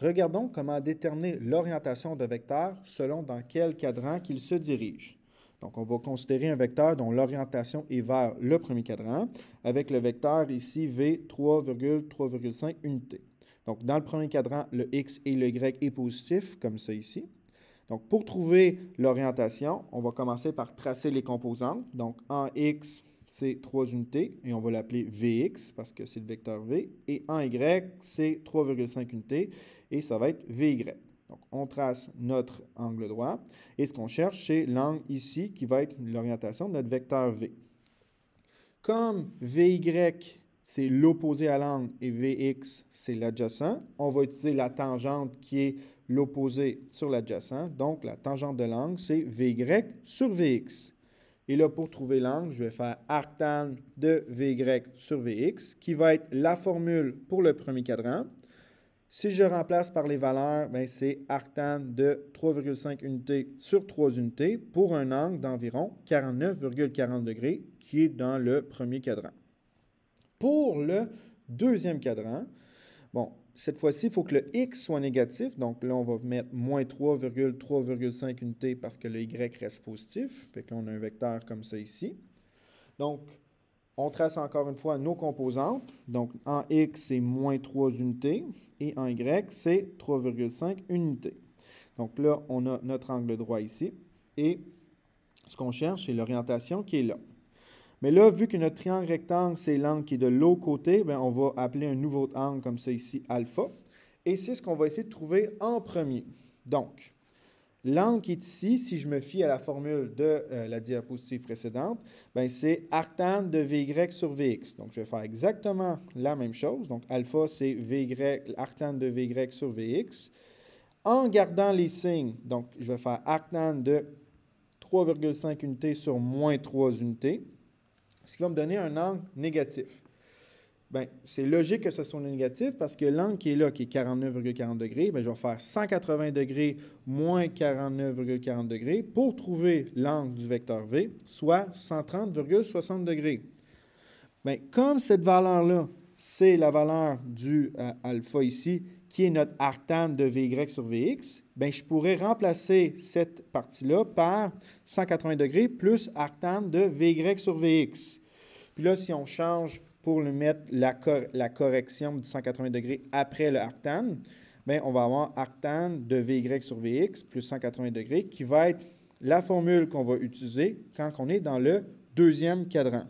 Regardons comment déterminer l'orientation de vecteur selon dans quel cadran qu'il se dirige. Donc, on va considérer un vecteur dont l'orientation est vers le premier cadran, avec le vecteur ici V 3,3,5 unités. Donc, dans le premier cadran, le X et le Y est positif, comme ça ici. Donc, pour trouver l'orientation, on va commencer par tracer les composantes. Donc, en X, c'est 3 unités, et on va l'appeler Vx, parce que c'est le vecteur V. Et en Y, c'est 3,5 unités, et ça va être Vy. Donc, on trace notre angle droit, et ce qu'on cherche, c'est l'angle ici, qui va être l'orientation de notre vecteur V. Comme Vy, c'est l'opposé à l'angle, et Vx, c'est l'adjacent, on va utiliser la tangente qui est l'opposé sur l'adjacent. Donc, la tangente de l'angle, c'est Vy sur Vx. Et là, pour trouver l'angle, je vais faire arctan de Vy sur Vx, qui va être la formule pour le premier cadran. Si je remplace par les valeurs, c'est arctan de 3,5 unités sur 3 unités pour un angle d'environ 49,40 degrés qui est dans le premier cadran. Pour le deuxième cadran, bon, cette fois-ci, il faut que le x soit négatif. Donc là, on va mettre moins 3,3,5 unités parce que le y reste positif. Fait que là, on a un vecteur comme ça ici. Donc, on trace encore une fois nos composantes. Donc, en x, c'est moins 3 unités. Et en y, c'est 3,5 unités. Donc là, on a notre angle droit ici. Et ce qu'on cherche, c'est l'orientation qui est là. Mais là, vu que notre triangle rectangle, c'est l'angle qui est de l'autre côté, on va appeler un nouveau angle comme ça ici, alpha. Et c'est ce qu'on va essayer de trouver en premier. Donc, l'angle qui est ici, si je me fie à la formule de la diapositive précédente, c'est arctan de Vy sur Vx. Donc, je vais faire exactement la même chose. Donc, alpha, c'est arctan de Vy sur Vx. En gardant les signes, donc, je vais faire arctan de 3,5 unités sur moins 3 unités. Ce qui va me donner un angle négatif. C'est logique que ce soit négatif parce que l'angle qui est là, qui est 49,40 degrés, je vais faire 180 degrés moins 49,40 degrés pour trouver l'angle du vecteur V, soit 130,60 degrés. Comme cette valeur-là, c'est la valeur du alpha ici, qui est notre arctan de Vy sur Vx, je pourrais remplacer cette partie-là par 180 degrés plus arctan de Vy sur Vx. Puis là, si on change pour le mettre la correction du 180 degrés après le arctan, on va avoir arctan de Vy sur Vx plus 180 degrés qui va être la formule qu'on va utiliser quand on est dans le deuxième cadran.